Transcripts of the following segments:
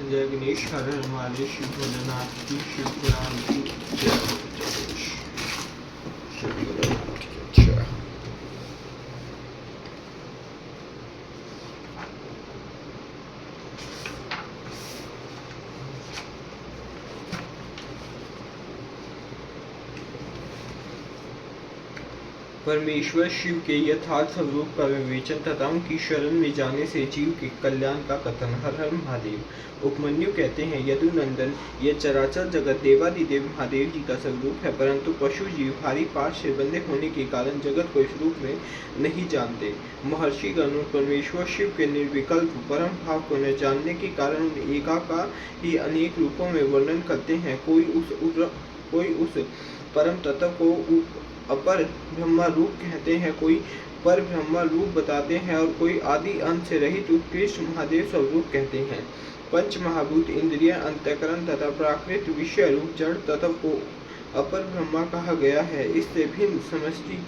जय गणेश। हर हर महादेव। शिव भोलेनाथ की, शिव पुराण की जय। शिव भोलेनाथ की जय। परमेश्वर शिव के यथार्थ स्वरूप का विवेचन तथा उनकी शरण में जाने से जीव के कल्याण का कथन। हर हर महादेव। उपमन्यु कहते हैं, यदुनंदन, यह चराचर जगत देवादिदेव महादेव जी का स्वरूप है, परंतु पशु जीव भारी पाश से बंधे होने के कारण जगत को इस रूप में नहीं जानते। महर्षि गण परमेश्वर शिव के निर्विकल्प परम भाव को न जानने के कारण एका का ही अनेक रूपों में वर्णन करते हैं। कोई उस परम तत्व को अपर ब्रह्मा रूप कहते हैं, कोई पर ब्रह्मा रूप बताते हैं और कोई आदि अंत से रहित उत्कृष्ट महादेव स्वरूप कहते हैं। पंच महाभूत, इंद्रिय, अंतःकरण तथा प्राकृत विषय रूप जड़ तत्व को अपर ब्रह्मा कहा गया है। इससे भिन्न समष्टि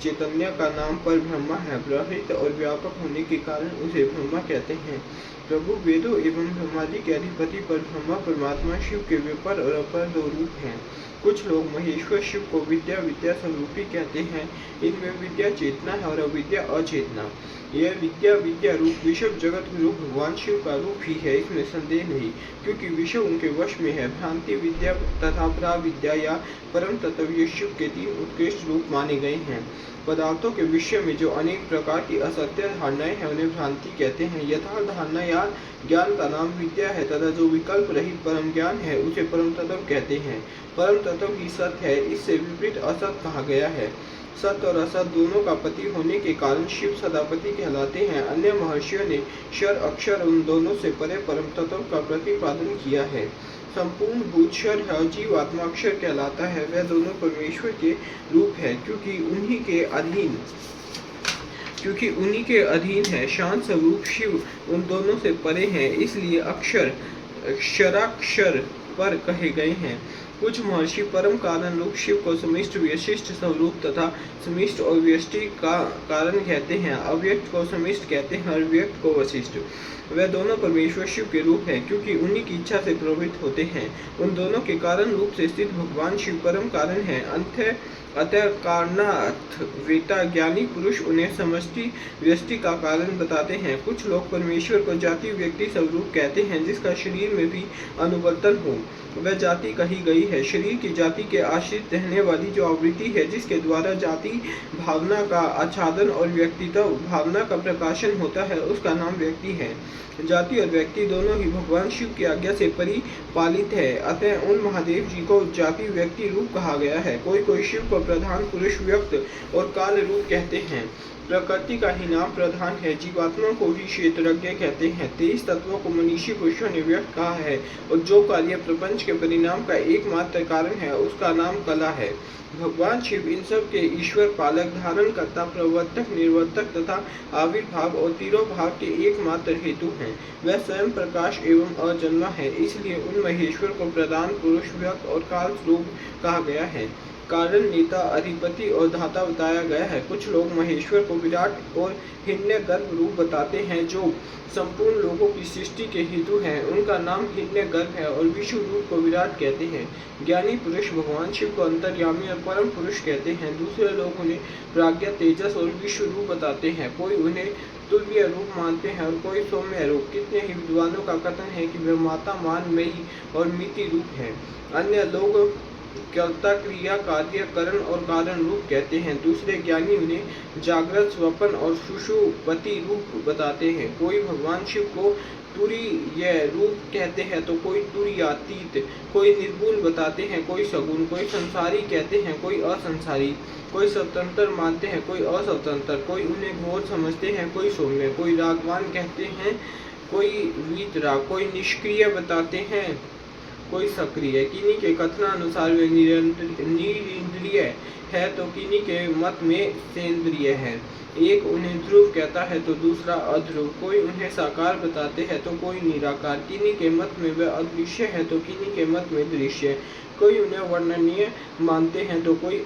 चैतन्य का नाम पर ब्रह्मा है। प्रहित और व्यापक होने के कारण उसे ब्रह्मा कहते हैं। प्रभु वेदों एवं ब्रह्मादि के अधिपति पर ब्रह्मा परमात्मा शिव के विपर और अपर दो रूप हैं। कुछ लोग महेश्वर शिव को विद्या स्वरूपी कहते हैं। इनमें विद्या चेतना है और अविद्या अचेतना। यह विद्या रूप विश्व जगत रूप भगवान शिव का रूप ही है, इसमें संदेह नहीं, क्योंकि विश्व उनके वश में है। भ्रांति विद्या तथा प्राविद्या या परम तत्व ये शिव के तीन उत्कृष्ट रूप माने गए हैं। पदार्थों के विषय में जो अनेक प्रकार की असत्य धारणाएं हैं उन्हें भ्रांति कहते हैं। यथार्थ धारणा या ज्ञान का नाम विद्या है तथा जो विकल्प रहित परम ज्ञान है उसे परम तत्व कहते हैं। परम तत्व ही सत्य है, इससे विपरीत असत कहा गया है। सत्य और असत दोनों का पति होने के कारण शिव सदापति कहलाते हैं। अन्य महर्षियों ने क्षर अक्षर उन दोनों से परे परम तत्व का प्रतिपादन किया है। संपूर्ण भूत क्षर है और जीव आत्मा अक्षर कहलाता है। वह दोनों परमेश्वर के रूप है, क्योंकि उन्हीं के अधीन है। शांत स्वरूप शिव उन दोनों से परे हैं, इसलिए अक्षर क्षराक्षर पर कहे गए हैं। कुछ महर्षि परम कारण रूप शिव को समिष्ट विशिष्ट स्वरूप तथा समिष्ट और व्यष्टि का कारण कहते हैं। अव्यक्त को समिष्ट कहते हैं और व्यक्त को वशिष्ठ। वे दोनों परमेश्वर शिव के रूप हैं, क्योंकि उन्हीं की इच्छा से प्रवृत्त होते हैं। उन दोनों के कारण रूप से स्थित भगवान शिव परम कारण है। अतः कारणार्थ वेता ज्ञानी पुरुष उन्हें समष्टि व्यष्टि का कारण बताते हैं। कुछ लोग परमेश्वर को जाति व्यक्ति स्वरूप कहते हैं, जिसका शरीर में भी अनुवर्तन हो। वह जाति कही गई है। शरीर की जाति के आश्रित रहने वाली जो आवृत्ति है, जिसके द्वारा जाति भावना का आच्छादन और व्यक्तित्व भावना का प्रकाशन होता है, उसका नाम व्यक्ति है। जाति और व्यक्ति दोनों ही भगवान शिव की आज्ञा से परिपालित है। अतः उन महादेव जी को जाति व्यक्ति रूप कहा गया है। कोई शिव को प्रधान पुरुष व्यक्त और काल रूप कहते हैं। प्रकृति का ही नाम प्रधान है। जीवात्मा को ही क्षेत्रज्ञ कहते हैं। 23 तत्वों को मनीषी पुरुषों ने व्यक्त कहा है और जो कार्य प्रपंच के परिणाम का एकमात्र कारण है उसका नाम कला है। भगवान शिव इन सब के ईश्वर, पालक, धारण कर्ता, प्रवर्तक, निर्वर्तक तथा आविर्भाव और तिरोभाव के एकमात्र हेतु हैं। वह स्वयं प्रकाश एवं अजन्मा है, इसलिए उन महेश्वर को प्रधान पुरुष व्यक्त और काल रूप कहा गया है। कारण, नेता, अधिपति और धाता बताया गया है। कुछ लोग महेश्वर को विराट और हिरण्यगर्भ रूप बताते हैं, जो संपूर्ण लोगों की सृष्टि के हेतु हैं। उनका नाम हिरण्यगर्भ है और विश्व रूप को विराट कहते हैं। ज्ञानी पुरुष भगवान शिव को अंतर्यामी और परम पुरुष कहते हैं। दूसरे लोग उन्हें प्राज्ञा, तेजस और विश्व रूप बताते हैं। कोई उन्हें तुल्य रूप मानते हैं और कोई सौम्य रूप। कितने ही विद्वानों का कथन है कि वे माता, मानमयी और मिति रूप है। अन्य लोग कर्ता, क्रिया, कार्य, करण और कारण रूप कहते हैं। दूसरे ज्ञानी उन्हें जागृत, स्वप्न और सुषुप्ति रूप बताते हैं। कोई भगवान शिव को तुरीय रूप कहते हैं तो कोई तुरीयातीत, कोई निर्गुण बताते हैं, कोई सगुण, कोई संसारी कहते हैं, कोई असंसारी, कोई स्वतंत्र मानते हैं, कोई अस्वतंत्र, कोई उन्हें घोर समझते हैं, कोई सौम्य, कोई रागवान कहते हैं, कोई वीतराग, कोई निष्क्रिय बताते हैं, कोई सक्रिय। किन्हीं के कथनानुसार वे निरिंद्रिय है तो किन्हीं के मत में सेंद्रिय है। एक उन्हें ध्रुव कहता है तो दूसरा अध्रुव। कोई उन्हें साकार बताते हैं तो कोई निराकार। किन्हीं के मत में वे अदृश्य है तो किन्हीं के मत में दृश्य। कोई उन्हें वर्णनीय मानते हैं तो कोई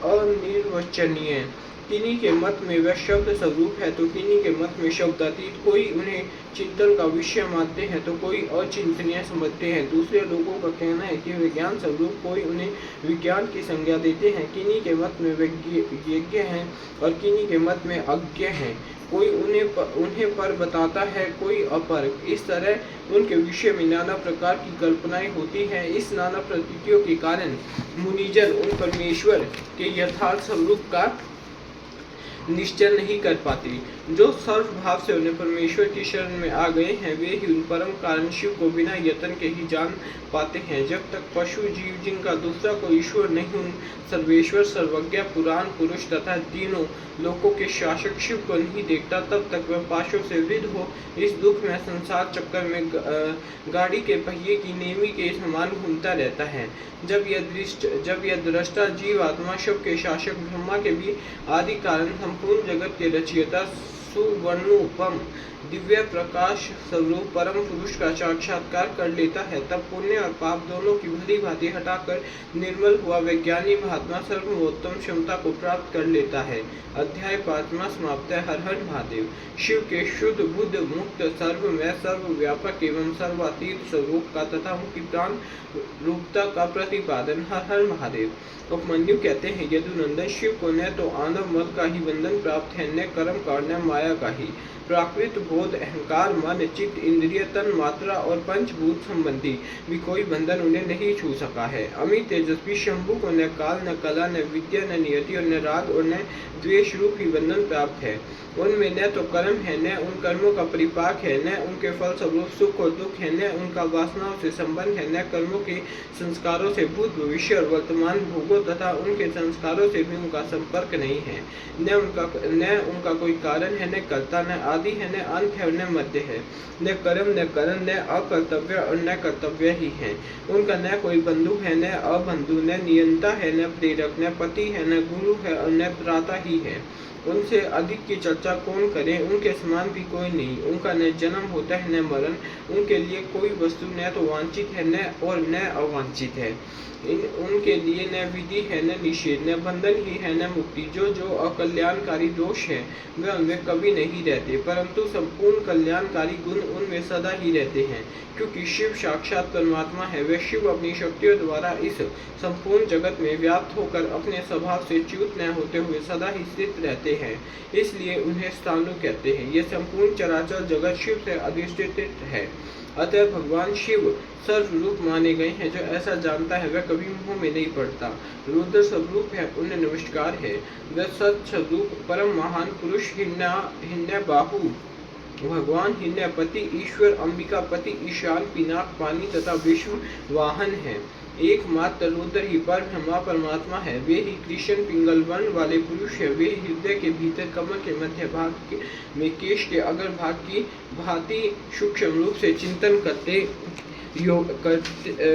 अनिर्वचनीय। किन्हीं के मत में वह शब्द स्वरूप है तो किन्हीं के मत में शब्दातीत। कोई उन्हें चिंतन का विषय मानते हैं तो कोई अचिंतनीय समझते हैं। दूसरे लोगों का कहना है कि विज्ञान स्वरूप, कोई उन्हें विज्ञान की संज्ञा देते हैं। किन्हीं के मत में विज्ञ हैं और किन्हीं के मत में अज्ञ हैं। कोई उन्हें पर बताता है, कोई अपर। इस तरह उनके विषय में नाना प्रकार की कल्पनाएं होती हैं। इस नाना प्रतीतियों के कारण मुनिजन उन परमेश्वर के यथार्थ स्वरूप का निश्चय नहीं कर पाते। जो सर्वभाव से उन्हें परमेश्वर की शरण में आ गए हैं वे ही उन परम कारण शिव को बिना यत्न के ही जान पाते हैं। जब तक पशु जीव जिनका दूसरा कोई ईश्वर नहीं उन सर्वेश्वर, सर्वज्ञ, पुराण पुरुष तथा तीनों लोकों के शासक शिव को नहीं देखता, तब तक वह पाशों से विद हो इस दुख में संसार चक्कर में गाड़ी के पहिए की नेमी के समान घूमता रहता है। जब यह दृष्टा जीव आत्मा शिव के शासक ब्रह्मा के भी आदि कारण संपूर्ण जगत के रचयिता सुवर्णोपम दिव्य प्रकाश स्वरूप परम पुरुष का साक्षात्कार कर लेता है, तब पुण्य और पाप दोनों की भली भांति हटाकर निर्मल हुआ वैज्ञानिक महात्मा सर्वोत्तम क्षमता को प्राप्त कर लेता है। अध्याय 5वां समाप्त है। हर हर महादेव। शिव के शुद्ध बुद्ध मुक्त सर्वमय सर्वव्यापक एवं सर्वातीत स्वरूप का तथा उनकी प्राण रूपता का प्रतिपादन। हर हर महादेव। उपमन्यु कहते हैं, यदुनंदन शिव को न तो आंधव मत का ही बंधन प्राप्त है, न कर्म का, न माया का ही। प्राकृत बोध, अहंकार, मन, चित्त, इंद्रिय, तन मात्रा और पंचभूत संबंधी भी कोई बंधन उन्हें नहीं छू सका है। अमित तेजस्वी शंभु को न काल, न कला, न विद्या, न नियति और न राग और न द्वेष रूप ही बंधन प्राप्त है। उनमें न तो कर्म है, न उन कर्मों का परिपाक है, न उनके फल स्वरूप सुख और दुख है, न उनका वासनाओं से संबंध है, न कर्मों के संस्कारों से भूत भविष्य और वर्तमान भोगों तथा उनके संस्कारों से भी उनका संपर्क नहीं है। न उनका कोई कारण है, न कर्ता, न आदि है, न अंत है और न मध्य है। न कर्म, न करण, न अकर्तव्य और न कर्तव्य ही है। उनका न कोई बंधु है, न अबंधु, न नियंता है, न प्रेरक, न पति है, न गुरु है और न त्राता ही है। उनसे अधिक की चर्चा कौन करे, उनके समान भी कोई नहीं। उनका न जन्म होता है न मरण, उनके लिए कोई वस्तु न तो वांछित है न और न अवांछित है। उनके लिए न विधि है न निषेध, न बंधन ही है न मुक्ति। जो अकल्याणकारी दोष है वे उनमें कभी नहीं रहते, परंतु संपूर्ण कल्याणकारी गुण उनमें सदा ही रहते हैं। क्योंकि शिव साक्षात परमात्मा है, वे शिव अपनी शक्तियों द्वारा इस संपूर्ण जगत में व्याप्त होकर अपने स्वभाव से च्युत न होते हुए सदा ही स्थित रहते हैं, इसलिए उन्हें स्थाणु कहते हैं। ये संपूर्ण चराचर जगत शिव से अधिष्ठित है। अतः भगवान शिव सर्वरूप माने गए हैं। जो ऐसा जानता है वह कभी मुंह में नहीं पड़ता। रुद्र स्वरूप है, उन्हें नमस्कार है। वह सत स्वरूप परम महान पुरुष हिरण्य बाहु भगवान हिरण्यपति ईश्वर अंबिकापति ईशान पिनाक पानी तथा विश्व वाहन है। एकमात्र रुद्र ही ब्रह्मा परमात्मा है। वे ही कृष्ण पिंगल वर्ण वाले पुरुष है। वे हृदय के भीतर कमल के मध्य भाग में केश के अग्र भाग की भांति सूक्ष्म रूप से चिंतन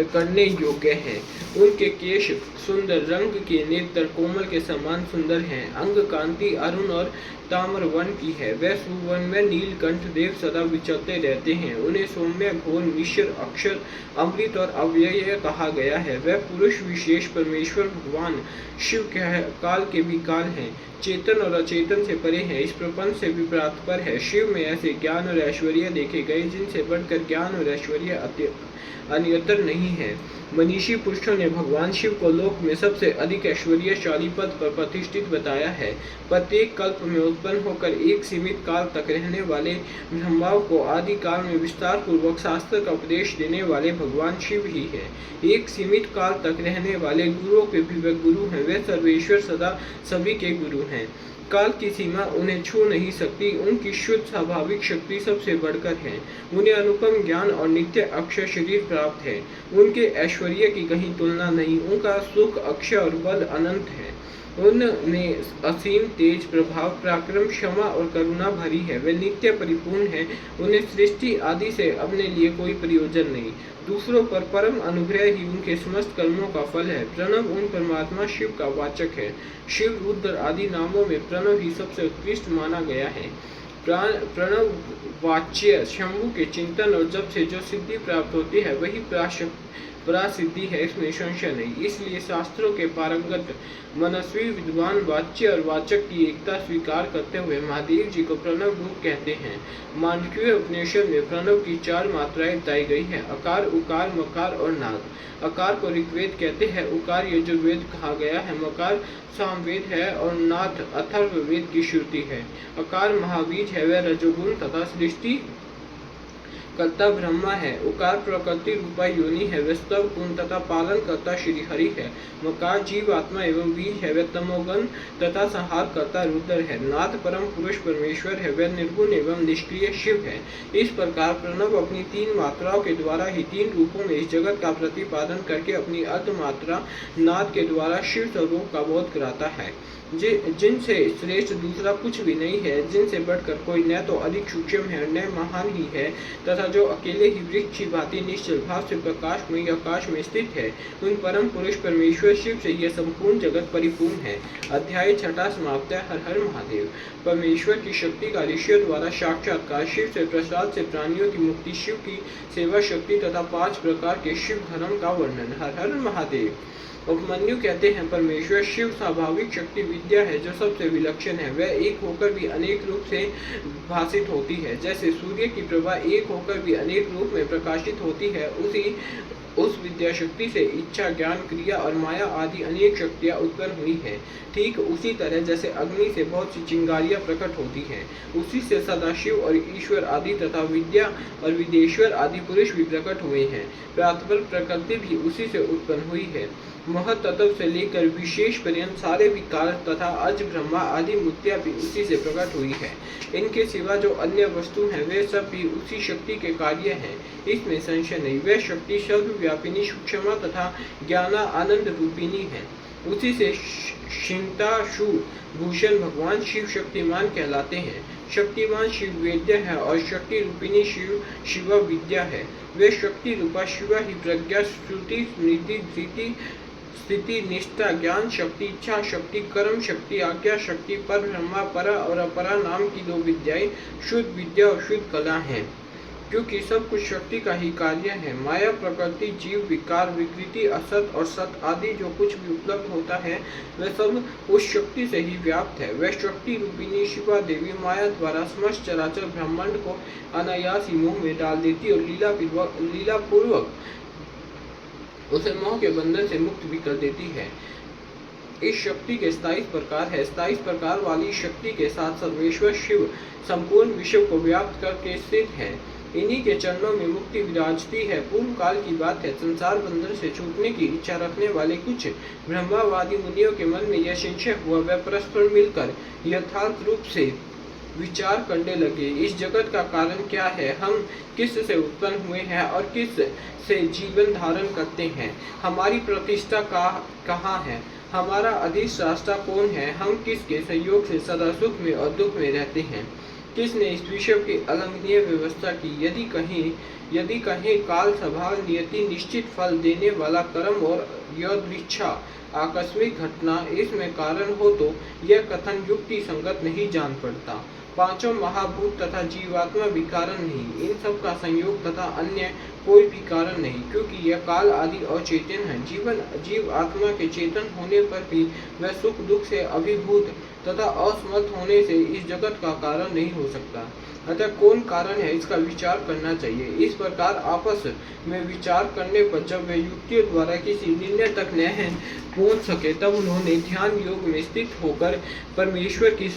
करने योग्य हैं। उनके केश सुंदर, रंग के नेत्र कोमल के समान सुंदर हैं। अंग कांति अरुण और ताम्र वर्ण की है। वह सुवर्ण में नीलकंठ देव सदा विचरते रहते हैं। उन्हें सौम्य, घोर, मिश्र, अक्षर, अमृत और अव्यय कहा गया है। वह पुरुष विशेष परमेश्वर भगवान शिव काल के भी काल हैं, चेतन और अचेतन से परे हैं, इस प्रपंच से भी प्रातपर है। शिव में ऐसे ज्ञान और ऐश्वर्य देखे गए जिनसे बढ़कर ज्ञान और ऐश्वर्य अन्यतर नहीं है। मनीषी पुरुषों ने भगवान शिव को लोक में सबसे अधिक ऐश्वर्यशाली पद पर प्रतिष्ठित बताया है। प्रत्येक कल्प में उत्पन्न होकर एक सीमित काल तक रहने वाले ब्रह्माओं को आदि काल में विस्तार पूर्वक शास्त्र का उपदेश देने वाले भगवान शिव ही है। एक सीमित काल तक रहने वाले गुरुओं के भी वे गुरु हैं। वे सर्वेश्वर सदा सभी के गुरु हैं। काल की सीमा उन्हें छू नहीं सकती। उनकी शुद्ध स्वाभाविक शक्ति सबसे बढ़कर है। उन्हें अनुपम ज्ञान और नित्य अक्षय शरीर प्राप्त है। उनके ऐश्वर्य की कहीं तुलना नहीं। उनका सुख, अक्षय और बल अनंत है। उनमें असीम तेज, प्रभाव, पराक्रम, क्षमा और करुणा भरी है। वे नित्य परिपूर्ण है। उन्हें सृष्टि आदि से अपने लिए कोई प्रयोजन नहीं। दूसरों पर परम अनुग्रह ही उनके समस्त कर्मों का फल है। प्रणव उन परमात्मा शिव का वाचक है। शिव, रुद्र आदि नामों में प्रणव ही सबसे उत्कृष्ट माना गया है। प्रणव वाच्य शंभु के चिंतन और जप से जो सिद्धि प्राप्त होती है वही परासिद्धि है, इसमें संशय नहीं। इसलिए शास्त्रों के पारंगत मनस्वी विद्वान वाच्य और वाचक की एकता स्वीकार करते हुए महादेव जी को प्रणव रूप कहते हैं। मांडुक्य उपनिषद में प्रणव की 4 मात्राएं बताई गई है: अकार, उकार, मकार और नाद। अकार को ऋग्वेद कहते हैं, उकार यजुर्वेद कहा गया है, मकार सामवेद है और नाद अथर्ववेद की श्रुति है। अकार महाबीज है, वह रजोगुण तथा सृष्टि कर्ता ब्रह्मा है। उकार प्रकृति रूपा योनि है, वह स्तव गुण तथा पालन करता श्री हरि है। मकार जीव आत्मा एवं बीज है, वह तमोगन तथा संहार करता रुद्र है। नाद परम पुरुष परमेश्वर है, वह निर्गुण एवं निष्क्रिय शिव है। इस प्रकार प्रणव अपनी 3 मात्राओं के द्वारा ही 3 रूपों में इस जगत का प्रतिपादन करके अपनी अर्ध मात्रा नाद के द्वारा शिव स्वरूप का बोध कराता है, जिनसे श्रेष्ठ दूसरा कुछ भी नहीं है, जिनसे बढ़कर कोई न तो अधिक सूक्ष्म है न महान ही है, तथा जो अकेले ही वृक्ष की भांति निश्चल भाव से प्रकाशमय आकाश में स्थित है। उन परम पुरुष परमेश्वर शिव से यह संपूर्ण जगत परिपूर्ण है। अध्याय 6 समाप्त है। हर हर महादेव। परमेश्वर की शक्ति का ऋषियों द्वारा साक्षात्कार, शिव से प्रसाद से प्राणियों की मुक्ति, शिव की सेवा शक्ति तथा 5 प्रकार के शिव धर्म का वर्णन। हर हर महादेव। उपमन्यु कहते हैं, परमेश्वर शिव स्वाभाविक शक्ति विद्या है जो सबसे विलक्षण है। वह एक होकर भी अनेक रूप से भाषित होती है। जैसे सूर्य की प्रभा एक होकर भी अनेक रूप में प्रकाशित होती है, उस विद्या शक्ति से इच्छा, ज्ञान, क्रिया और माया आदि अनेक शक्तियाँ उत्पन्न हुई हैं। ठीक उसी तरह जैसे अग्नि से बहुत सी चिंगारियाँ प्रकट होती हैं, उसी से सदाशिव और ईश्वर आदि तथा विद्या और विदेश्वर आदि पुरुष भी प्रकट हुए हैं। प्रातपर प्रकृति भी उसी से उत्पन्न हुई है। महतत्व से लेकर विशेष पर्यंत सारे विकार तथा अज ब्रह्मा आदि मूर्तियां भी उसी से प्रकट हुई है। इनके सिवा जो अन्य वस्तु हैं वे सब भी उसी शक्ति के कार्य हैं, इसमें संशय नहीं। वह शक्ति सर्वव्यापिनी, सूक्ष्म तथा ज्ञाना आनंद रूपिणी है। उसी से शिंताशु भूषण भगवान शिव शक्तिमान कहलाते हैं। शक्तिमान शिव वेद्य है और शक्ति रूपिणी शिव विद्या है। वे शक्ति रूपा शिवा ही प्रज्ञा, श्रुति, स्मृति, धृति, स्थिति, निष्ठा, ज्ञान शक्ति, इच्छा शक्ति, कर्म शक्ति, आज्ञा शक्ति, पर ब्रह्मा, परा और अपरा नाम की 2 विद्याएं शुद्ध विद्या और शुद्ध कला हैं, क्योंकि सब कुछ शक्ति का ही कार्य है। माया, प्रकृति, जीव, विकार, विकृति, असत और सत आदि जो कुछ भी उपलब्ध होता है वह सब उस शक्ति से ही व्याप्त है। वह शक्ति रूपिणी शिवा देवी माया द्वारा समस्त चराचर ब्रह्मांड को अनायास ही मुंह में डाल देती और लीला पूर्वक उसे मोह के बंधन से मुक्त भी कर देती है। इस शक्ति के 27 प्रकार है। 27 प्रकार वाली शक्ति के साथ सर्वेश्वर शिव संपूर्ण विश्व को व्याप्त करके स्थित है। इन्हीं के चरणों में मुक्ति विराजती है। पूर्व काल की बात है, संसार बंधन से छूटने की इच्छा रखने वाले कुछ ब्रह्मावादी मुनियों के मन में यह संशय हुआ, वह परस्पर मिलकर यथार्थ रूप से विचार करने लगे, इस जगत का कारण क्या है, हम किस से उत्पन्न हुए हैं और किस से जीवन धारण करते हैं, हमारी प्रतिष्ठा कहाँ है, हमारा अधिष्ठाता कौन है, हम किसके सहयोग से सदा सुख में और दुख में रहते हैं, किसने इस विश्व की अलंघनीय व्यवस्था की। यदि कहीं काल सभाल नियति निश्चित फल देने वाला कर्म और यदृच्छा आकस्मिक घटना इसमें कारण हो तो यह कथन युक्ति संगत नहीं जान पड़ता। 5 महाभूत तथा जीवात्मा भी कारण नहीं, इन सब का संयोग तथा अन्य कोई भी कारण नहीं, क्योंकि यह काल आदि अचेतन है। जीव आत्मा के चेतन होने पर भी वह सुख दुख से अभिभूत तथा असमर्थ होने से इस जगत का कारण नहीं हो सकता। अतः कौन कारण है, इसका विचार करना चाहिए। इस प्रकार आपस में विचार करने पर जब वे युक्तियों द्वारा किसी निर्णय तक न पहुंच सके, तब उन्होंने ध्यान योग में स्थित होकर परमेश्वर की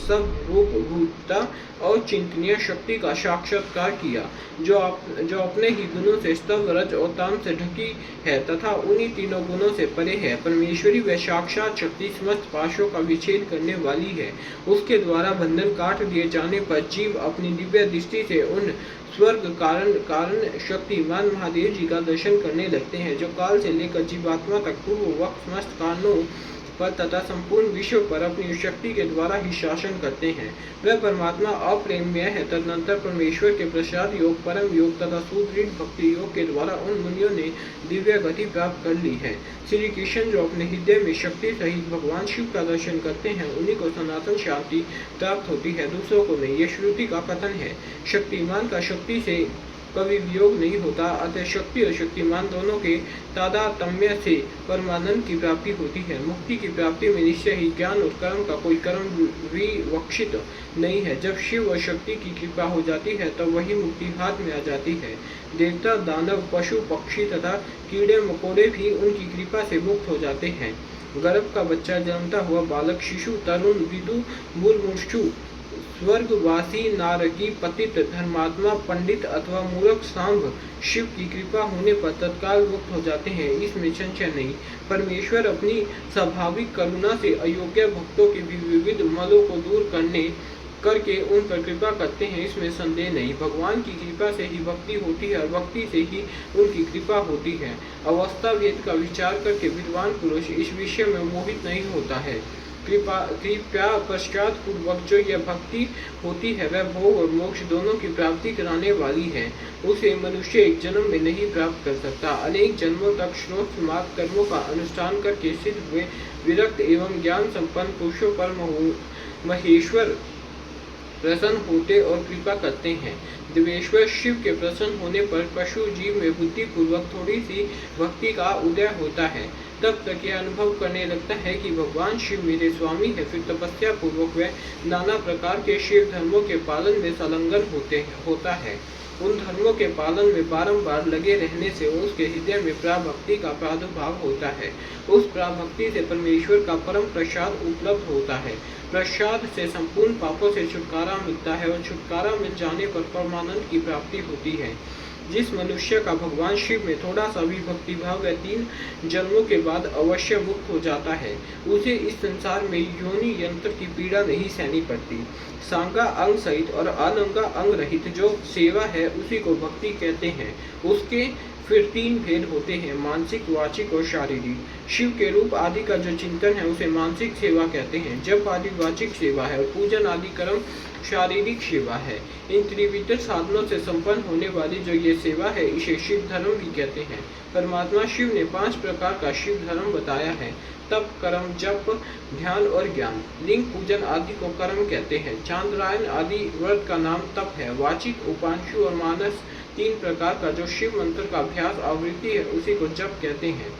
सर्वभूतता और चिंतनीय शक्ति का साक्षात्कार किया, जो अपने ही गुणों से स्तव, रज और ताम से ढकी है तथा उन्हीं तीनों गुणों से परे है। परमेश्वरी व साक्षात शक्ति समस्त पाशों का विच्छेद करने वाली है। उसके द्वारा बंधन काट दिए जाने पर जीव अपनी दिव्य दृष्टि से उन स्वर्ग कारण शक्तिमान महादेव जी का दर्शन करने लगते हैं, जो काल से लेकर जीवात्मा तक पूर्व वक्त समस्त कारणों पर तथा संपूर्ण विश्व पर अपनी शक्ति के द्वारा ही शासन करते हैं। वह परमात्मा अप्रेम्य है। तदनंतर परमेश्वर के प्रसाद योग, परम योग तथा सुदृढ़ भक्ति योग के द्वारा उन मुनियों ने दिव्य गति प्राप्त कर ली है। श्री कृष्ण जो अपने हृदय में शक्ति सहित भगवान शिव का दर्शन करते हैं, उन्हीं को सनातन शांति प्राप्त होती है, दूसरों को नहीं। यह श्रुति का कथन है। शक्तिमान का शक्ति से कभी वियोग नहीं होता। अतः शक्ति और शक्तिमान दोनों के तादात्म्य से परमानंद की प्राप्ति होती है। मुक्ति की प्राप्ति में निश्चय ही ज्ञान और कर्म का कोई कर्म विवक्षित नहीं है। जब शिव और शक्ति की कृपा हो जाती है तब वही मुक्ति हाथ में आ जाती है। देवता, दानव, पशु, पक्षी तथा कीड़े मकोड़े भी उनकी कृपा से मुक्त हो जाते हैं। गर्भ का बच्चा, जन्मता हुआ बालक, शिशु, तरुण, विदु, मुमुक्षु, स्वर्गवासी, नारकी, पतित, धर्मात्मा, पंडित अथवा मूर्ख सांभ शिव की कृपा होने पर तत्काल मुक्त हो जाते हैं, इसमें संशय नहीं। परमेश्वर अपनी स्वाभाविक करुणा से अयोग्य भक्तों के भी विविध मलों को दूर करके उन पर कृपा करते हैं, इसमें संदेह नहीं। भगवान की कृपा से ही भक्ति होती है और भक्ति से ही उनकी कृपा होती है। अवस्था भेद का विचार करके विद्वान पुरुष इस विषय में मोहित नहीं होता है। कृपया पश्चात पूर्वक जो यह भक्ति होती है वह भोग और मोक्ष दोनों की प्राप्ति कराने वाली है। उसे मनुष्य एक जन्म में नहीं प्राप्त कर सकता। अनेक जन्मों तक श्रोत समाप्त कर्मों का अनुष्ठान करके सिद्ध हुए विरक्त एवं ज्ञान संपन्न पुरुषों पर महेश्वर प्रसन्न होते और कृपा करते हैं। देवेश्वर शिव के प्रसन्न होने पर पशु जीव में बुद्धि पूर्वक थोड़ी सी भक्ति का उदय होता है। तब तक यह अनुभव करने लगता है कि भगवान शिव मेरे स्वामी है। फिर तपस्या पूर्वक वह नाना प्रकार के शिव धर्मों के पालन में संलग्न होता है। उन धर्मों के पालन में बारंबार लगे रहने से उसके हृदय में प्राभक्ति का प्रादुर्भाव होता है। उस प्राभक्ति से परमेश्वर का परम प्रसाद उपलब्ध होता है। प्रसाद से संपूर्ण पापों से छुटकारा मिलता है और छुटकारा मिल जाने पर परमानंद की प्राप्ति होती है। जिस मनुष्य का भगवान शिव में थोड़ा सा भी भक्ति भाव वह 3 जन्मों के बाद अवश्य मुक्त हो जाता है। उसे इस संसार में योनि यंत्र की पीड़ा नहीं सहनी पड़ती। सांगा अंग सहित और अनंगा अंग रहित जो सेवा है उसी को भक्ति कहते हैं। उसके फिर 3 भेद होते हैं, मानसिक, वाचिक और शारीरिक। शिव के रूप आदि का जो चिंतन है उसे मानसिक सेवा कहते हैं। जप आदि वाचिक सेवा है और पूजन आदि कर्म शारीरिक सेवा है। इन त्रिविध साधनों से संपन्न होने वाली जो ये सेवा है इसे शिव धर्म भी कहते हैं। परमात्मा शिव ने 5 प्रकार का शिव धर्म बताया है। तप, कर्म, जप, ध्यान और ज्ञान। लिंग पूजन आदि को कर्म कहते हैं। चांद्रायन आदि व्रत का नाम तप है। वाचिक, उपांशु और मानस 3 प्रकार का जो शिव मंत्र का अभ्यास आवृत्ति है उसी को जप कहते हैं।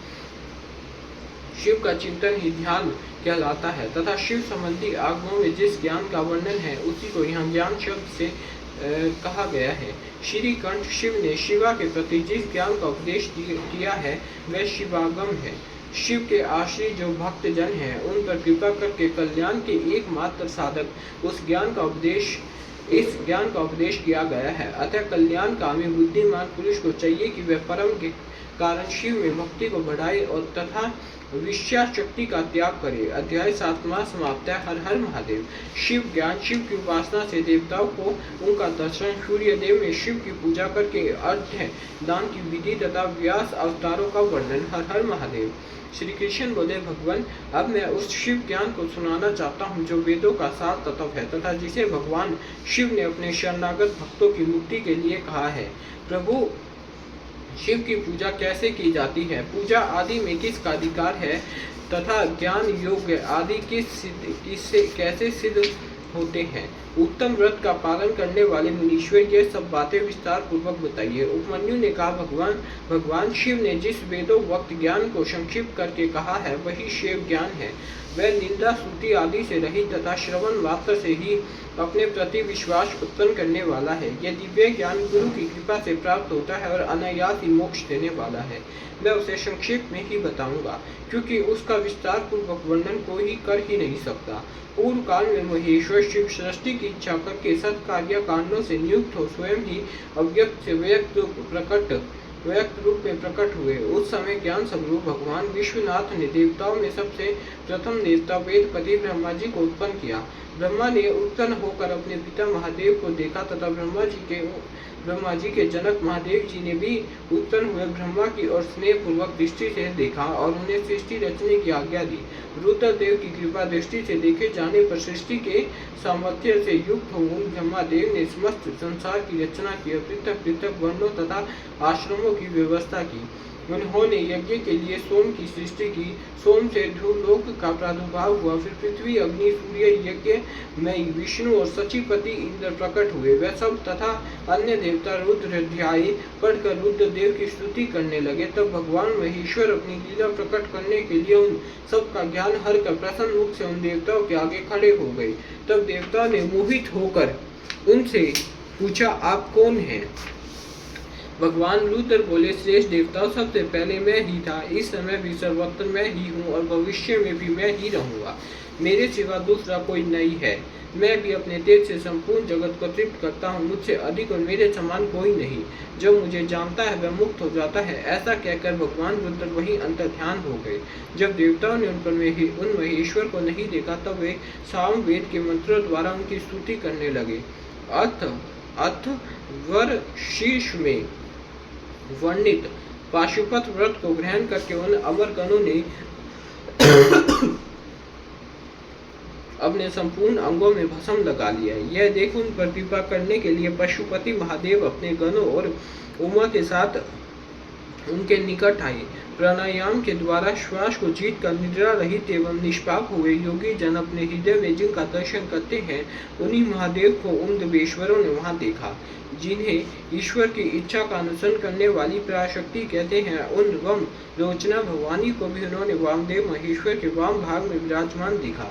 शिव का चिंतन ही ध्यान कहलाता है तथा शिव संबंधी आगमों में जिस ज्ञान का वर्णन है उसी को यहाँ ज्ञान शब्द से कहा गया है। श्री कंठ शिव ने शिवा के प्रति जिस ज्ञान का उपदेश किया है वह शिवागम है। शिव के आश्रित जो भक्त जन हैं उन पर कृपा करके कल्याण के एकमात्र साधक इस ज्ञान का उपदेश किया गया है। अतः कल्याणकामी बुद्धिमान पुरुष को चाहिए कि वह परम के कारण शिव में भक्ति को बढ़ाए और तथा विषया शक्ति का त्याग करे। अध्याय 7वां समाप्त है। हर हर महादेव। शिव ज्ञान। शिव की उपासना से देवताओं को उनका दर्शन, सूर्य देव में शिव की पूजा करके अर्घ्य दान की विधि तथा व्यास अवतारों का वर्णन। हर हर महादेव। श्री कृष्ण बोले, भगवान अब मैं उस शिव ज्ञान को सुनाना चाहता हूँ जो वेदों का सार तत्व है तथा जिसे भगवान शिव ने अपने शरणागत भक्तों की मुक्ति के लिए कहा है। प्रभु, शिव की पूजा कैसे की जाती है, पूजा आदि में किसका अधिकार है तथा ज्ञान योग आदि किससे कैसे सिद्ध होते हैं। उत्तम व्रत का पालन करने वाले मुनीश्वर ये सब बातें विस्तार पूर्वक बताइए। उपमन्यु ने कहा, भगवान शिव ने जिस वेदों वक्त ज्ञान को संक्षिप्त करके कहा है वही शिव ज्ञान है। वह निंदा स्तुति आदि से रहित तथा श्रवण मात्र से ही अपने प्रति विश्वास उत्पन्न करने वाला है। यह दिव्य ज्ञान गुरु की कृपा से प्राप्त होता है और अनायास ही मोक्ष देने वाला है। मैं उसे संक्षेप में ही बताऊंगा क्योंकि उसका विस्तार पूर्वक वर्णन कोई कर ही नहीं सकता। पूर्व काल में महेश्वर शिव सृष्टि की इच्छा करके सत्कार्य कांडों से नियुक्त हो स्वयं ही अव्यक्त से व्यक्त रूप में प्रकट हुए। उस समय ज्ञान स्वरूप भगवान विश्वनाथ ने देवताओं में सबसे प्रथम देवता वेदपति ब्रह्मा जी को उत्पन्न किया। ब्रह्मा ने उत्पन्न होकर अपने पिता महादेव को देखा तथा ब्रह्मा जी के जनक महादेव जी ने भी उत्पन्न हुए ब्रह्मा की और स्नेह पूर्वक दृष्टि से देखा और उन्हें सृष्टि रचने की आज्ञा दी। रुद्रदेव की कृपा दृष्टि से देखे जाने पर सृष्टि के सामर्थ्य से युक्त हो ब्रह्मादेव ने समस्त संसार की रचना की और पृथक पृथक वर्णों तथा आश्रमों की व्यवस्था की। उन्होंने यज्ञ के लिए सोम की सृष्टि की। सोम से ध्रुवलोक का प्रादुर्भाव हुआ। फिर पृथ्वी, अग्नि, सूर्य, यज्ञ में विष्णु और सचिपति इंद्र प्रकट हुए। वह सब तथा अन्य देवता रुद्र अध्याय पढ़कर रुद्रदेव की स्तुति करने लगे। तब भगवान महेश्वर अपनी लीला प्रकट करने के लिए उन सबका ज्ञान हर कर प्रसन्न मुख से उन देवताओं के आगे खड़े हो गए। तब देवताओं ने मोहित होकर उनसे पूछा, आप कौन हैं? भगवान रुद्र बोले, श्रेष्ठ देवताओं, सबसे पहले मैं ही था, इस समय भी सर्वत्र मैं ही हूँ और भविष्य में भी मैं ही रहूंगा। मेरे सिवा दूसरा कोई नहीं है। मैं भी अपने तेज से संपूर्ण जगत को तृप्त करता हूँ। मुझसे अधिक और मेरे समान कोई नहीं। जो मुझे जानता है वह मुक्त हो जाता है। ऐसा कहकर भगवान रुद्र वहीं अंतर्ध्यान हो गए। जब देवताओं ने उन महेश्वर को नहीं देखा तब वे सामवेद के मंत्रों द्वारा उनकी स्तुति करने लगे। अथ वर शीर्ष में वर्णित पाशुपत व्रत को ग्रहण करके उन अमरगणों ने अपने संपूर्ण अंगों में भस्म लगा लिया। यह देख उन पर कृपा करने के लिए पशुपति महादेव अपने गणों और उमा के साथ उनके निकट आए। प्राणायाम के द्वारा श्वास को जीत कर निद्रा रहित एवं निष्पाप हुए योगी जन अपने हृदय में जिनका दर्शन करते हैं, उन्हीं महादेव को उन देवेश्वरों ने वहां देखा। जिन्हें ईश्वर की इच्छा का अनुसरण करने वाली पराशक्ति कहते हैं, उन वम लोचना भवानी को भी उन्होंने वामदेव महेश्वर के वाम भाग में विराजमान देखा,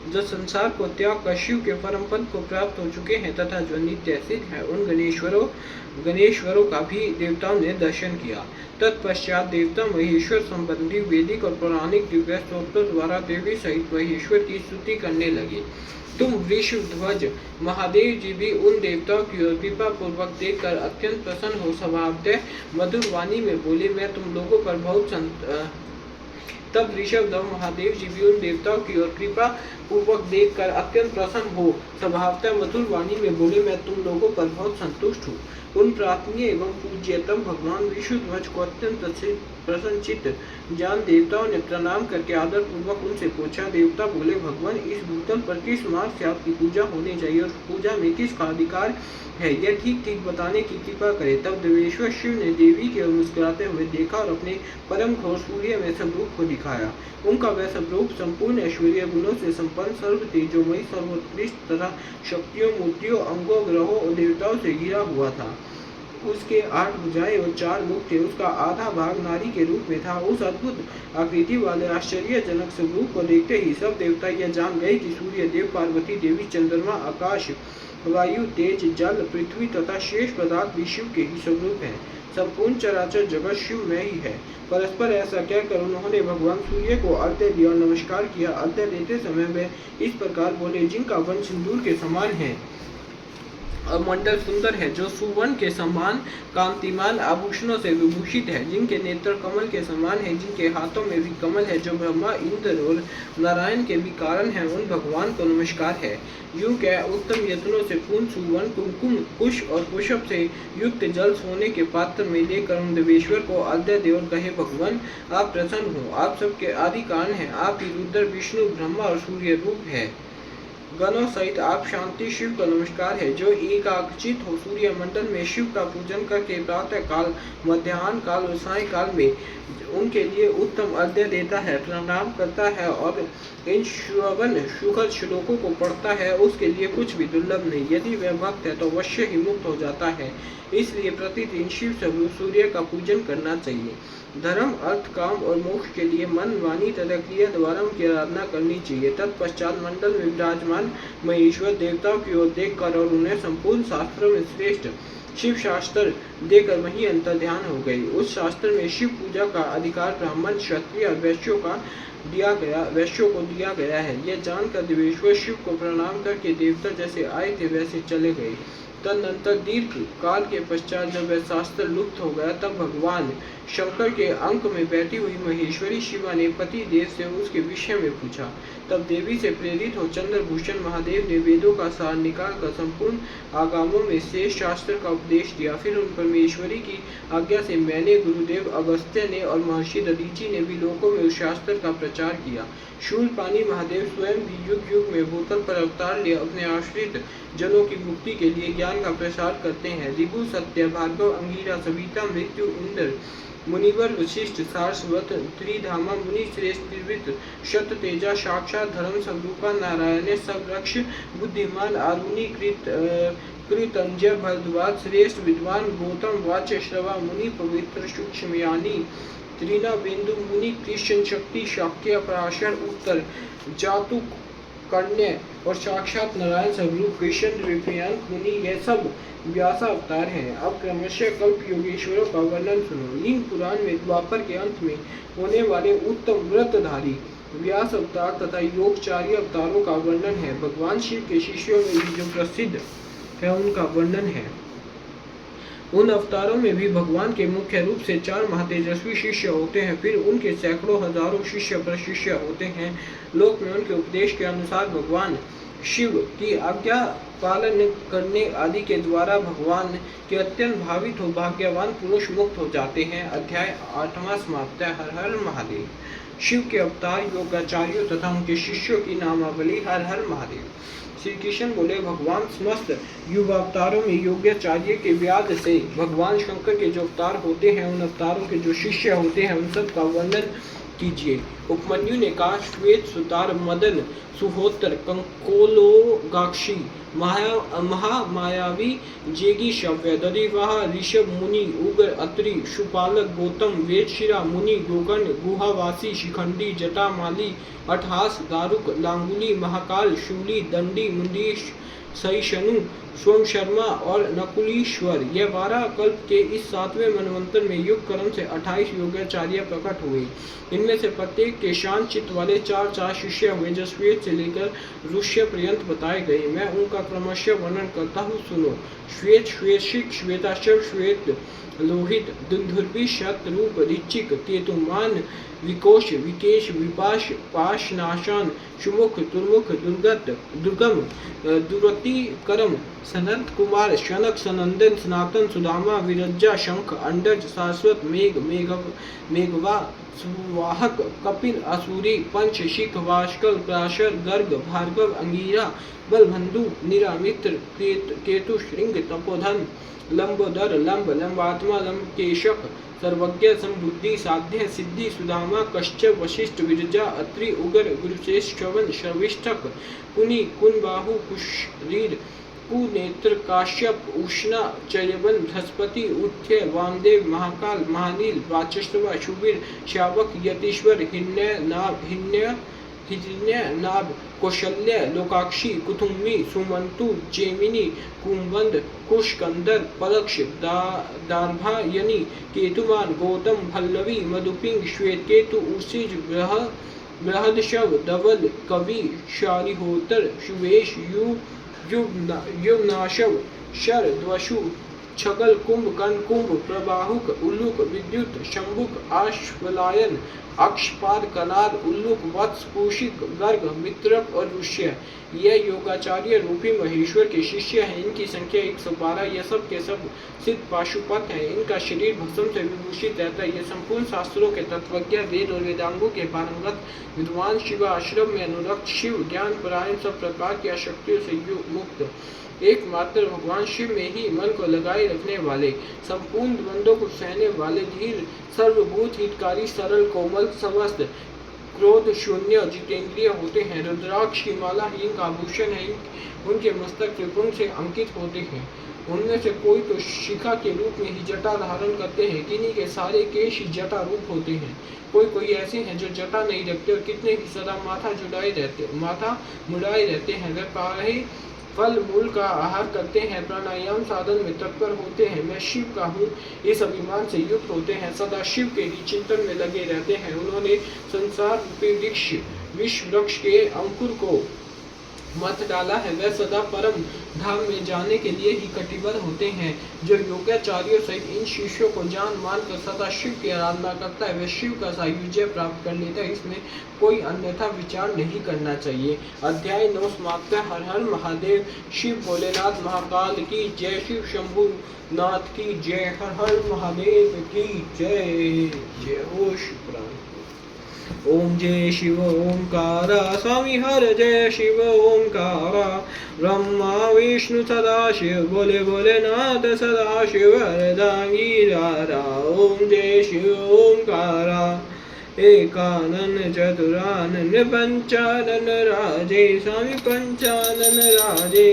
जो संसार को त्याग कर शिव के परम पद को प्राप्त हो चुके हैं तथा जो नित्य सिद्ध है। उन गणेश्वरों का भी देवताओं ने दर्शन किया। तत्पश्चात देवता महेश्वर संबंधी वैदिक और पौराणिक दिव्य स्तोत्रों द्वारा देवी सहित महेश्वर की स्तुति करने लगे। तुम वृषध्वज महादेव जी भी उन देवताओं की ओर कृपा पूर्वक देखकर अत्यंत प्रसन्न हो स्वभावतः मधुर वाणी में बोले, मैं तुम लोगों पर बहुत तब ऋषभदेव महादेव जी भी उन देवताओं की ओर कृपा पूर्वक देखकर अत्यंत प्रसन्न हो स्वभावतः मधुर वाणी में बोले, मैं तुम लोगों पर बहुत संतुष्ट हूँ। उन प्रार्थनीय एवं पूज्यतम भगवान विष्णुध्वज को अत्यंत प्रसन्नचित्त जान देवताओं ने प्रणाम करके आदर पूर्वक उनसे पूछा। देवता बोले, भगवान, इस भूतल पर किस मार्ग से आपकी पूजा होनी चाहिए और पूजा में किसका अधिकार है, यह ठीक ठीक बताने की कृपा करे। तब देवेश्वर शिव ने देवी की ओर मुस्कुराते हुए देखा और अपने परम घोर सूर्य में स्वरूप को दिखाया। उनका वह स्वरूप संपूर्ण ऐश्वर्य गुणों से संपन्न, सर्व तेजोमयी, सर्वोत्कृष्ट तथा शक्तियों, मूर्तियों, अंगों, ग्रहों और देवताओं से घिरा हुआ था। उसके 8 भुजाएं और 4 मुख थे। उसका आधा भाग नारी के रूप में था। उस अद्भुत आकृति वाले आश्चर्यजनक स्वरूप को देखते ही सब देवता यह जान गए कि सूर्य देव, पार्वती देवी, चंद्रमा, आकाश, वायु, तेज, जल, पृथ्वी तथा शेष पदार्थ भी शिव के ही स्वरूप है। संपूर्ण चराचर जगत शिव में ही है। परस्पर ऐसा कहकर उन्होंने भगवान सूर्य को अर्घ्य दिया और नमस्कार किया। अर्घ्य देते समय वे इस प्रकार बोले, जिनका वन सिंदूर के समान है और मंडल सुंदर है, जो सुवर्ण के समान कांतिमान आभूषणों से विभूषित है, जिनके नेत्र कमल के समान है, जिनके हाथों में भी कमल है, जो ब्रह्मा, इंद्र और नारायण के भी कारण है, उन भगवान को नमस्कार है। यूं कह उत्तम यत्नों से पूर्ण सुवर्ण, कुमकुम, कुश और पुष्प से युक्त जल सोने के पात्र में लेकर उन देवेश्वर को अर्घ्य दे और कहे, भगवान, आप प्रसन्न हो, आप सबके आदि कारण है, आप ही रुद्र, विष्णु, ब्रह्मा और सूर्य रूप है। गणों सहित आप शांति शिव को नमस्कार है, जो एकाग्रचित हो सूर्य मंडल में शिव का पूजन करके प्रातः काल, मध्याह्न काल और साय काल में उनके लिए उत्तम अर्घ्य देता है, प्रणाम करता है और इन श्रवण सुखद श्लोकों को पढ़ता है, उसके लिए कुछ भी दुर्लभ नहीं। यदि वह भक्त है तो अवश्य ही मुक्त हो जाता है। इसलिए प्रतिदिन शिव स्वरूप सूर्य का पूजन करना चाहिए। धर्म, अर्थ, काम और मोक्ष के लिए मन, वाणी तथा क्रिया द्वारा उनकी आराधना करनी चाहिए। तत्पश्चात मंडल में विराजमान महेश्वर देवताओं की ओर देखकर और उन्हें संपूर्ण शास्त्रों में श्रेष्ठ शिव शास्त्र देकर वहीं अंतर्ध्यान हो गई। उस शास्त्र में शिव पूजा का अधिकार ब्राह्मण, क्षत्रिय और वैश्यों को दिया गया है। यह जानकर देवेश्वर शिव को प्रणाम करके देवता जैसे आए थे वैसे चले गए। तदनंतर दीर्घ काल के पश्चात जब वह शास्त्र लुप्त हो गया, तब भगवान शंकर के अंक में बैठी हुई महेश्वरी शिवा ने पति देव से उसके विषय में पूछा। तब देवी से प्रेरित हो चंद्रभूषण महादेव ने वेदों का सार निकाल कर संपूर्ण आगमों में शेष शास्त्र का उपदेश दिया। फिर उन परमेश्वरी की आज्ञा से मैंने, गुरुदेव अगस्त्य ने और महर्षि दधीचि ने भी लोकों में उस शास्त्र का प्रचार किया। शूलपाणी महादेव स्वयं भी युग युग में भूतल पर अवतार ले अपने आश्रित जनों की मुक्ति के लिए ज्ञान का प्रसार करते हैं। ऋभु, सत्य, भार्गव, अंगिरा, सविता, मृत्यु, इंद्र, मुनिवर, वशिष्ठ, सारस्वत, त्रिधामा, मुनि श्रेष्ठ, त्रिवृत, शत तेजा, साक्षात धर्म स्वरूपा, नारायण, सबरक्ष, बुद्धिमान, आरुणि, कृतंजय, भरद्वाज, श्रेष्ठ, विद्वान, गौतम, वाच्य, श्रवा, मुनि, पवित्र, सूक्ष्मयानी, त्रिना, बिंदु, मुनि, कृष्ण, शक्ति, शाक्य, पराशर, उत्तर, जातुक, कन्या और साक्षात नारायण स्वरूप कृष्ण, द्वितीयांक मुनि, ये सब व्यास अवतार हैं। अब क्रमशः कल्प योगेश्वरों का वर्णन सुनो। लिंग पुराण में द्वापर के अंत में होने वाले उत्तम व्रतधारी व्यास अवतार तथा योगचार्य अवतारों का वर्णन है। भगवान शिव के शिष्यों में भी जो प्रसिद्ध है उनका वर्णन है। उन अवतारों में भी भगवान के मुख्य रूप से 4 महातेजस्वी शिष्य होते हैं, फिर उनके सैकड़ों हजारों शिष्य प्रशिष्य होते हैं। लोक में उनके उपदेश के अनुसार भगवान शिव की आज्ञा पालन करने आदि के द्वारा भगवान के अत्यंत भावित हो भाग्यवान पुरुष मुक्त हो जाते हैं। अध्याय 8वां समाप्त है। हर हर महादेव। शिव के अवतार, योगाचार्यों तथा उनके शिष्यों की नामावली। हर हर महादेव। श्री कृष्ण बोले, भगवान समस्त युग अवतारों में योगाचार्य के व्याध से भगवान शंकर के जो अवतार होते हैं, उन अवतारों के जो शिष्य होते हैं, उन सब का वर्णन कीजिए। उपमन्यु ने कहा, श्वेत सुतार, मदन, सुहोत्र, कंकोलोगाक्षी, महामायावी, जेगी, शव्य, दधिवाह, ऋषभ मुनि, उग्र, अत्रि, शुपालक, गौतम, वेदशिरा मुनि, गोकर्ण, गुहावासी, शिखंडी, जटामाली, अट्ठास, दारुक, लांगुली, महाकाल, शूली, दंडी, मुंडीश, सहिष्णु, स्वयं शर्मा और नकुलीश्वर, यह 12 कल्प के इस 7वें मनवंतर में युग कर्म से 28 योगाचार्य प्रकट हुए। इनमें से प्रत्येक के शांत चित्त वाले 4 शिष्य हुए, जो श्वेत से लेकर ऋष्य पर्यंत बताए गए। मैं उनका क्रमशः वर्णन करता हूँ, सुनो। श्वेत, श्वेतशिक, श्वेताश्व, श्वेत लोहित, दुंदुर्भी, शतरूप, ऋचिक, केतुमान, विकोश, विकेश, विपाश, पाशनाशान, सुमुख, दुर्मुख, दुर्गम, दुरति, करम, सनत कुमार, शनक, सनंदन, सनातन, सुदामा, विरज्जा, शंख, अंडज, शाश्वत, मेघवा, सुवाहक, कपिल, असुरी, पंच, शिख, वाष्कल, प्राशर, गर्ग, भार्गव, अंगीरा, बलबंधु, निरामित्र, केतु, श्रृंग, तपोधन, लंबोदर, लंबात्मा, लंबकेशक, सर्वज्ञ, समबुद्धि, साध्य, सिद्धि, सुदामा, कश्यप, वशिष्ठ, विरजा, अत्रि, उगर, गुरुश्रेष्ठ, श्रवण, शर्विष्ठक, कुनि, कुनबाहु, कुशरीर, कुनेत्र, काश्यप, उष्णा, चयवन, बृहस्पति, उथ्य, वामदेव, महाकाल, महानील, वाचस्पति, शुभिर, शावक, यतीश्वर, हिरण्यनाभ, कौशल्य, लोकाक्षी, कुथुम्बी, सुमंतु, जेमिनी, कुंभंद, कुशकंदर, पलक्ष, दार्भायनी, केतुमान, गौतम, भल्लवी, मधुपिंग, श्वेतकेतु, उर्सिज, बृहदशव, धवल, कवि, शालिहोत्र, शुवेश, युवनाशव, शर, द्वशु, छगल, कुंभ, कर्ण, कुंभ, प्रबाहुक, उल्लुक, विद्युत, शंभुक, आश्वलायन, अक्षपाद, कनाद, उल्लुक, वत्स, कौशिक, गर्ग, मित्रक और ऋष्य, यह योगाचार्य रूपी महेश्वर के शिष्य हैं। इनकी संख्या 112। यह सब के सब सिद्ध पाशुपत है। इनका शरीर भस्म से विभूषित रहता है। ये संपूर्ण शास्त्रों के तत्वज्ञ, वेद और वेदांगों के पारंगत विद्वान, शिव आश्रम में अनुरक्त, शिव ज्ञान परायण, सब प्रकार की आसक्तियों से मुक्त, एकमात्र भगवान शिव में ही मन को लगाए रखने वाले, संपूर्ण द्वंद्वों को सहने वाले, धीर, सर्वभूत हितकारी, सरल, कोमल, समस्त क्रोध शून्य, जितेंद्रिय होते हैं। रुद्राक्ष की माला ही इनका आभूषण है। उनके मस्तक त्रिपुर से अंकित होते हैं। उनमें से कोई तो शिखा के रूप में ही जटा धारण करते हैं, किन्हीं के सारे केश ही जटा रूप होते हैं। कोई ऐसे हैं जो जटा नहीं रखते और कितने ही सदा माथा मुड़ाए रहते हैं। वे प्रायः फल मूल का आहार करते हैं, प्राणायाम साधन में तत्पर होते हैं। मैं शिव का हूँ, इस अभिमान से युक्त होते हैं, सदा शिव के ही चिंतन में लगे रहते हैं। उन्होंने संसार रूपी विश्व वृक्ष के अंकुर को मत डाला है। वह सदा परम धाम में जाने के लिए ही कटिबद्ध होते हैं। जो योगाचार्यों सहित इन शिष्यों को जान मान कर सदा शिव की आराधना करता है, वह शिव का सायुज्य प्राप्त कर लेता है। इसमें कोई अन्यथा विचार नहीं करना चाहिए। अध्याय 9 समाप्त है। हर हर महादेव। शिव भोलेनाथ महाकाल की जय, शिव शंभु नाथ की जय, हर हर महादेव की जय। जय हो शिवपुराण। ओम जय शिव ओंकारा स्वामी हर जय शिव ओंकारा ब्रह्मा विष्णु सदाशिव बोले भोलेनाथ सदाशिव अर्धांगीरा ओम जय शिव ओंकारा एकानन चतुरानन पंचानन राजे स्वामी पंचानन राजे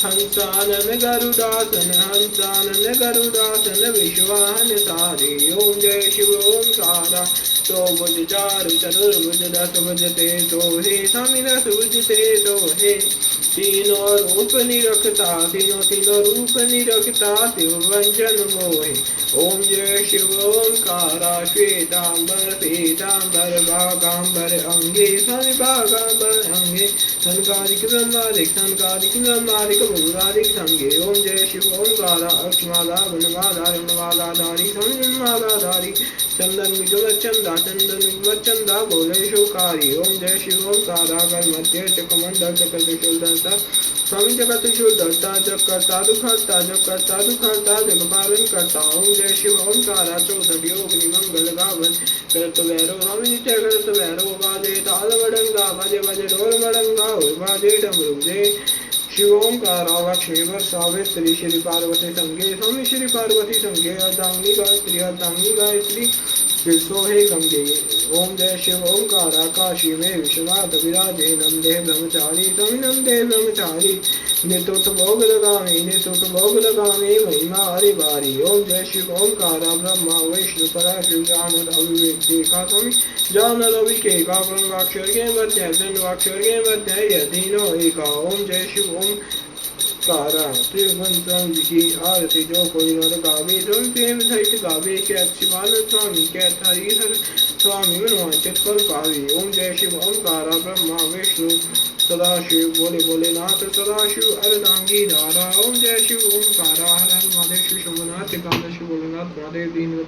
हंसानन गरुडासन विश्वाहन सारे ओम जय शिव ओंकारा तो भुज चारु चतुर्भुज दस भुज ते तो हे स्वामी दस भुज ते तो हे तीनों रूप निरखता तीनों रूप निरखता शिव वंचन मोहे ओम जय शिव ओंकारा श्वेतांबर पीतांबर भागांबर अंगे स्वामी भागांबर अंगे संकारिक ब्रह्मादिक भूरादिक संगे ओम जय शिव ओंकारा अक्षमाला वनमाला रमणमाला धारी संजनमाला धारी चंदन चंदा बोले शोकारी ओम जय शिव ओंकारा गण मध्य चक्रमंडल चक्रशूलधरता स्वामी चक्रशूलधरता जगकर्ता दुखहर्ता जग पालन करता ओम जय शिव ओंकारा चौसठ योगिनी मंगल गावन करत भैरव स्वामी नित्य करत भैरव बाजे ताल मडंगा बाजे बाजे ढोल मडंगा बाजे डमरू जय शिव ओंकारा लक्ष्मी वर सावित्री श्री पार्वती संगे स्वामी श्री पार्वती संगे अर्धांगिनी गायत्री सोहे गंगे ओम जय शिव ओंकारा काशी में विश्वनाथ विराजे नंदे ब्रह्मचारी स्वामी नंदे ब्रह्मचारी नितुत भोग लगावे महिमा हरि बारी ओम जय शिव ओंकारा ब्रह्मा विष्णु पराशर जानद अविवेक देखा स्वामी जानद अविवेका ब्रह्माक्षर के मध्य यह तीनों एका ओम जय शिव ओम कारा त्रिभुवन की आरती जो कोई नर गावे प्रेम सहित गावे क्या शिवानंद स्वामी क्या हरिहर स्वामी मनोवांचित फल पावे ओम जय शिव ओंकारा ब्रह्मा विष्णु सदाशिव बोले भोलेनाथ सदाशिव अर्धांगी धारा ओम जय शिव ओंकारा हर हर महादेव शिव शंभुनाथ कामदेव शिव भोलेनाथ महादेव दीन